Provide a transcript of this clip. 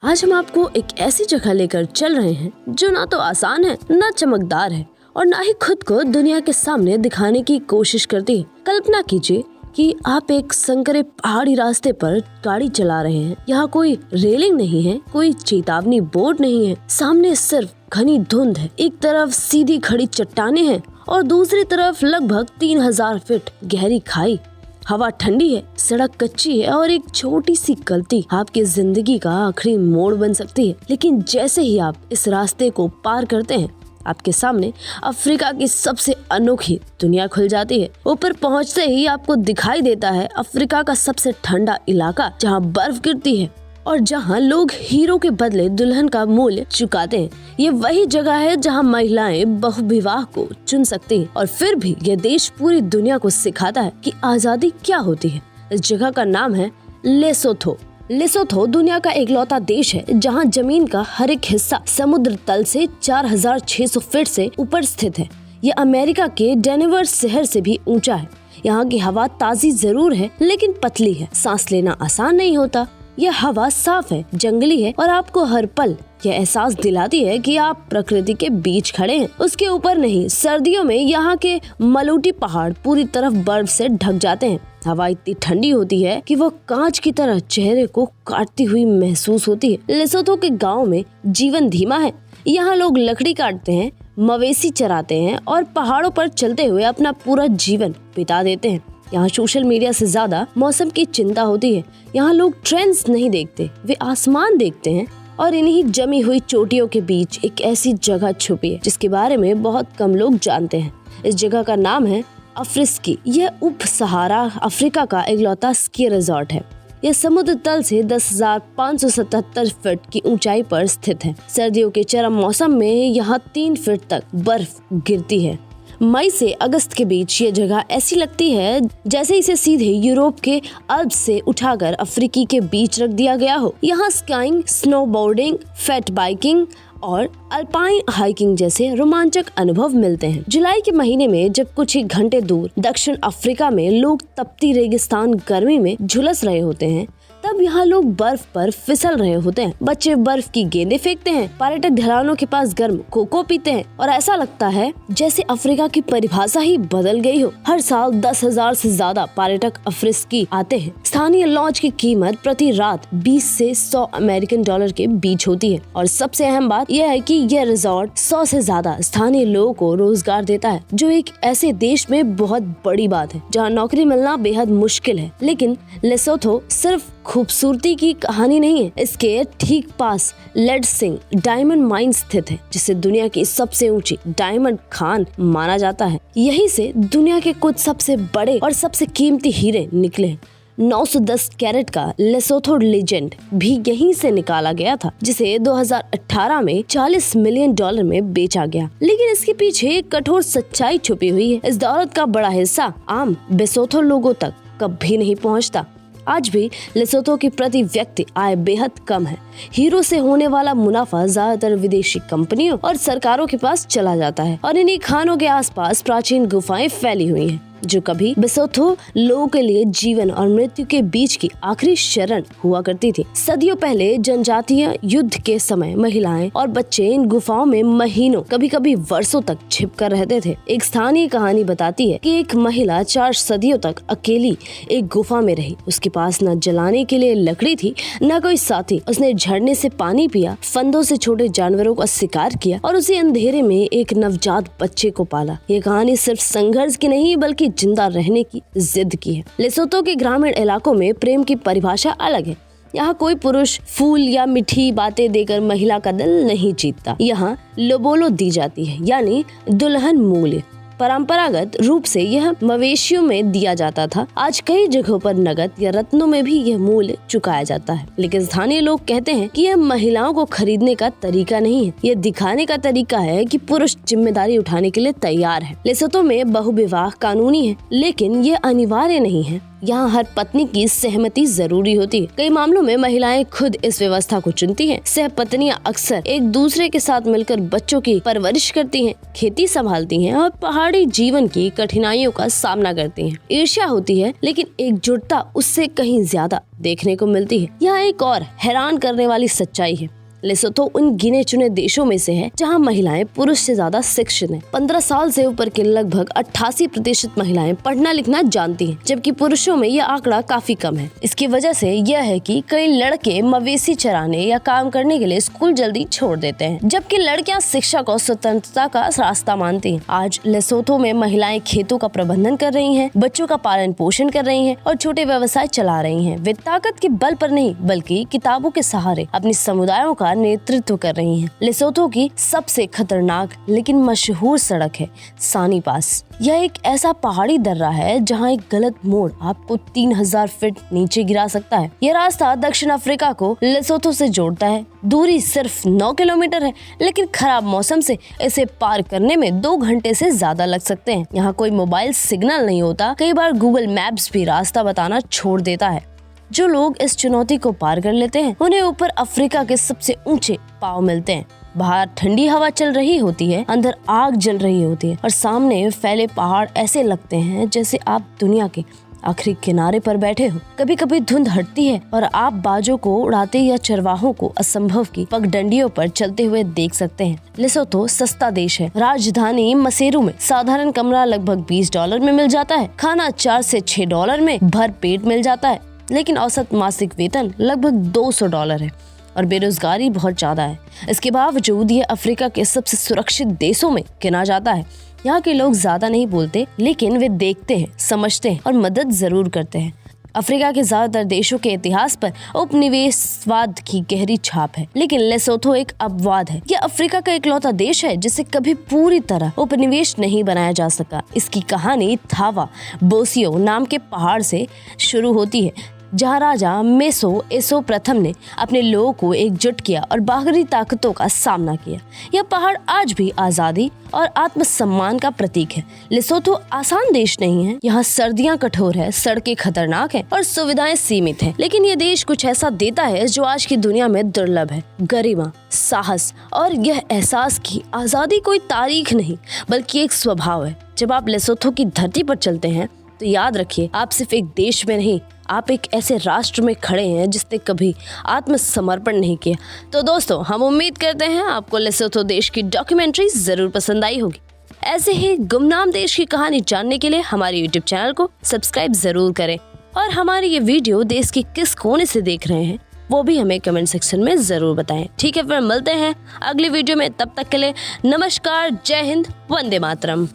आज हम आपको एक ऐसी जगह लेकर चल रहे हैं जो ना तो आसान है, ना चमकदार है और ना ही खुद को दुनिया के सामने दिखाने की कोशिश करती है। कल्पना कीजिए कि आप एक संकरे पहाड़ी रास्ते पर गाड़ी चला रहे हैं। यहाँ कोई रेलिंग नहीं है, कोई चेतावनी बोर्ड नहीं है, सामने सिर्फ घनी धुंध है। एक तरफ सीधी खड़ी चट्टानें हैं और दूसरी तरफ लगभग 3000 फीट गहरी खाई। हवा ठंडी है, सड़क कच्ची है और एक छोटी सी गलती आपकी जिंदगी का आखिरी मोड़ बन सकती है। लेकिन जैसे ही आप इस रास्ते को पार करते हैं, आपके सामने अफ्रीका की सबसे अनोखी दुनिया खुल जाती है। ऊपर पहुंचते ही आपको दिखाई देता है अफ्रीका का सबसे ठंडा इलाका, जहां बर्फ गिरती है और जहां लोग हीरो के बदले दुल्हन का मूल्य चुकाते हैं। ये वही जगह है जहां महिलाएं बहुविवाह को चुन सकती हैं और फिर भी यह देश पूरी दुनिया को सिखाता है कि आजादी क्या होती है। इस जगह का नाम है लेसोथो। लेसोथो दुनिया का इकलौता देश है जहां जमीन का हर एक हिस्सा समुद्र तल से 4600 फीट से ऊपर स्थित है। ये अमेरिका के डेनवर शहर से भी ऊंचा है। यहाँ की हवा ताजी जरूर है, लेकिन पतली है। सांस लेना आसान नहीं होता। यह हवा साफ है, जंगली है और आपको हर पल यह एहसास दिलाती है कि आप प्रकृति के बीच खड़े हैं, उसके ऊपर नहीं। सर्दियों में यहाँ के मलूटी पहाड़ पूरी तरफ बर्फ से ढक जाते हैं। हवा इतनी ठंडी होती है कि वो कांच की तरह चेहरे को काटती हुई महसूस होती है। लेसोथो के गाँव में जीवन धीमा है। यहाँ लोग लकड़ी काटते हैं, मवेशी चराते हैं और पहाड़ों पर चलते हुए अपना पूरा जीवन बिता देते हैं। यहाँ सोशल मीडिया से ज्यादा मौसम की चिंता होती है। यहाँ लोग ट्रेंड्स नहीं देखते, वे आसमान देखते हैं और इन्हीं जमी हुई चोटियों के बीच एक ऐसी जगह छुपी है जिसके बारे में बहुत कम लोग जानते हैं। इस जगह का नाम है अफ्रीस्की। यह उप सहारा अफ्रीका का इकलौता स्की रिजॉर्ट है। यह समुद्र तल से 10,577 फीट की ऊंचाई पर स्थित है। सर्दियों के चरम मौसम में यहाँ 3 फीट तक बर्फ गिरती है। मई से अगस्त के बीच ये जगह ऐसी लगती है जैसे इसे सीधे यूरोप के अल्प्स से उठाकर अफ्रीकी के बीच रख दिया गया हो। यहाँ स्काइंग, स्नोबोर्डिंग, फैट बाइकिंग और अल्पाइन हाइकिंग जैसे रोमांचक अनुभव मिलते हैं। जुलाई के महीने में जब कुछ ही घंटे दूर दक्षिण अफ्रीका में लोग तपती रेगिस्तान गर्मी में झुलस रहे होते हैं, तब यहाँ लोग बर्फ पर फिसल रहे होते हैं। बच्चे बर्फ की गेंदें फेंकते हैं, पर्यटक ढलानों के पास गर्म कोको पीते हैं और ऐसा लगता है जैसे अफ्रीका की परिभाषा ही बदल गई हो। हर साल 10,000 से ज्यादा पर्यटक अफ्रीस्की आते हैं। स्थानीय लॉन्च की कीमत प्रति रात 20 से 100 अमेरिकन डॉलर के बीच होती है और सबसे अहम बात यह है कि यह रिजॉर्ट 100 से ज्यादा स्थानीय लोगों को रोजगार देता है, जो एक ऐसे देश में बहुत बड़ी बात है जहाँ नौकरी मिलना बेहद मुश्किल है। लेकिन लेसोथो सिर्फ खूबसूरती की कहानी नहीं है। इसके ठीक पास लेडसिंग डायमंड माइन स्थित है, जिसे दुनिया की सबसे ऊंची डायमंड खान माना जाता है। यहीं से दुनिया के कुछ सबसे बड़े और सबसे कीमती हीरे निकले। 910 कैरेट का लेसोथो लेजेंड भी यहीं से निकाला गया था, जिसे 2018 में 40 मिलियन डॉलर में बेचा गया। लेकिन इसके पीछे एक कठोर सच्चाई छुपी हुई है। इस दौलत का बड़ा हिस्सा आम बेसोथो लोगों तक कभी नहीं पहुंचता। आज भी लेसोथो की प्रति व्यक्ति आय बेहद कम है। हीरो से होने वाला मुनाफा ज्यादातर विदेशी कंपनियों और सरकारों के पास चला जाता है और इन्हीं खानों के आसपास प्राचीन गुफाएं फैली हुई हैं, जो कभी बेसोथो लोगों के लिए जीवन और मृत्यु के बीच की आखिरी शरण हुआ करती थी। सदियों पहले जनजातीय युद्ध के समय महिलाएं और बच्चे इन गुफाओं में महीनों, कभी कभी वर्षों तक छिप कर रहते थे। एक स्थानीय कहानी बताती है कि एक महिला 4 सदियों तक अकेली एक गुफा में रही। उसके पास न जलाने के लिए लकड़ी थी, न कोई साथी। उसने झरने से पानी पिया, फंदों से छोटे जानवरों का शिकार किया और उसी अंधेरे में एक नवजात बच्चे को पाला। ये कहानी सिर्फ संघर्ष की नहीं बल्कि जिंदा रहने की जिद की है। लेसोथो के ग्रामीण इलाकों में प्रेम की परिभाषा अलग है। यहाँ कोई पुरुष फूल या मीठी बातें देकर महिला का दिल नहीं जीतता। यहाँ लोबोलो दी जाती है, यानी दुल्हन मूल्य। परंपरागत रूप से यह मवेशियों में दिया जाता था। आज कई जगहों पर नगद या रत्नों में भी यह मूल्य चुकाया जाता है। लेकिन स्थानीय लोग कहते हैं कि यह महिलाओं को खरीदने का तरीका नहीं है, यह दिखाने का तरीका है कि पुरुष जिम्मेदारी उठाने के लिए तैयार है। लेसोथो में बहुविवाह कानूनी है, लेकिन यह अनिवार्य नहीं है। यहाँ हर पत्नी की सहमति जरूरी होती है। कई मामलों में महिलाएं खुद इस व्यवस्था को चुनती हैं। सहपत्नियां अक्सर एक दूसरे के साथ मिलकर बच्चों की परवरिश करती हैं, खेती संभालती हैं और पहाड़ी जीवन की कठिनाइयों का सामना करती हैं। ईर्ष्या होती है, लेकिन एकजुटता उससे कहीं ज्यादा देखने को मिलती है। यहाँ एक और हैरान करने वाली सच्चाई है। लेसोथो उन गिने चुने देशों में से है जहां महिलाएं पुरुष से ज्यादा शिक्षित हैं। 15 साल से ऊपर के लगभग 88% महिलाएं पढ़ना लिखना जानती हैं, जबकि पुरुषों में यह आंकड़ा काफी कम है। इसकी वजह से यह है कि कई लड़के मवेशी चराने या काम करने के लिए स्कूल जल्दी छोड़ देते हैं, जबकि लड़कियां शिक्षा को स्वतंत्रता का रास्ता मानती हैं। आज लेसोथो में महिलाएं खेतों का प्रबंधन कर रही हैं, बच्चों का पालन पोषण कर रही हैं और छोटे व्यवसाय चला रही हैं। वे ताकत के बल पर नहीं, बल्कि किताबों के सहारे अपने समुदायों का नेतृत्व कर रही हैं। लेसोथो की सबसे खतरनाक लेकिन मशहूर सड़क है सानी पास। यह एक ऐसा पहाड़ी दर्रा है जहां एक गलत मोड़ आपको 3000 फीट नीचे गिरा सकता है। यह रास्ता दक्षिण अफ्रीका को लेसोथो से जोड़ता है। दूरी सिर्फ 9 किलोमीटर है, लेकिन खराब मौसम से इसे पार करने में 2 घंटे से ज्यादा लग सकते हैं। यहाँ कोई मोबाइल सिग्नल नहीं होता। कई बार गूगल मैप्स भी रास्ता बताना छोड़ देता है। जो लोग इस चुनौती को पार कर लेते हैं, उन्हें ऊपर अफ्रीका के सबसे ऊंचे पाव मिलते हैं। बाहर ठंडी हवा चल रही होती है, अंदर आग जल रही होती है और सामने फैले पहाड़ ऐसे लगते हैं जैसे आप दुनिया के आखिरी किनारे पर बैठे हो। कभी कभी धुंध हटती है और आप बाजों को उड़ाते या चरवाहों को असंभव की पगडंडियों पर चलते हुए देख सकते हैं। लेसोथो सस्ता देश है। राजधानी मसेरू में साधारण कमरा लगभग $20 में मिल जाता है। खाना $4 से $6 में भर पेट मिल जाता है, लेकिन औसत मासिक वेतन लगभग $200 है और बेरोजगारी बहुत ज्यादा है। इसके बावजूद ये अफ्रीका के सबसे सुरक्षित देशों में गिना जाता है। यहाँ के लोग ज्यादा नहीं बोलते, लेकिन वे देखते हैं, समझते हैं और मदद जरूर करते हैं। अफ्रीका के ज्यादातर देशों के इतिहास पर उपनिवेशवाद की गहरी छाप है, लेकिन लेसोथो एक अपवाद है। यह अफ्रीका का इकलौता देश है जिसे कभी पूरी तरह उपनिवेश नहीं बनाया जा सका। इसकी कहानी थावा बोसियो नाम के पहाड़ से शुरू होती है, जहाँ राजा मेसो एसो प्रथम ने अपने लोगों को एकजुट किया और बाहरी ताकतों का सामना किया। यह पहाड़ आज भी आजादी और आत्मसम्मान का प्रतीक है। लेसोथो आसान देश नहीं है। यहाँ सर्दियाँ कठोर है, सड़कें खतरनाक है और सुविधाएं सीमित है, लेकिन ये देश कुछ ऐसा देता है जो आज की दुनिया में दुर्लभ है। गरिमा, साहस और यह एहसास की आजादी कोई तारीख नहीं, बल्कि एक स्वभाव है। जब आप लेसोथो की धरती पर चलते हैं तो याद रखिए, आप सिर्फ एक देश में नहीं, आप एक ऐसे राष्ट्र में खड़े हैं जिसने कभी आत्मसमर्पण नहीं किया। तो दोस्तों, हम उम्मीद करते हैं आपको लेसोथो देश की डॉक्यूमेंट्री जरूर पसंद आई होगी। ऐसे ही गुमनाम देश की कहानी जानने के लिए हमारे YouTube चैनल को सब्सक्राइब जरूर करें और हमारी ये वीडियो देश के किस कोने से देख रहे हैं वो भी हमें कमेंट सेक्शन में जरूर बताएं। ठीक है, फिर मिलते हैं अगली वीडियो में। तब तक के लिए नमस्कार, जय हिंद, वंदे मातरम।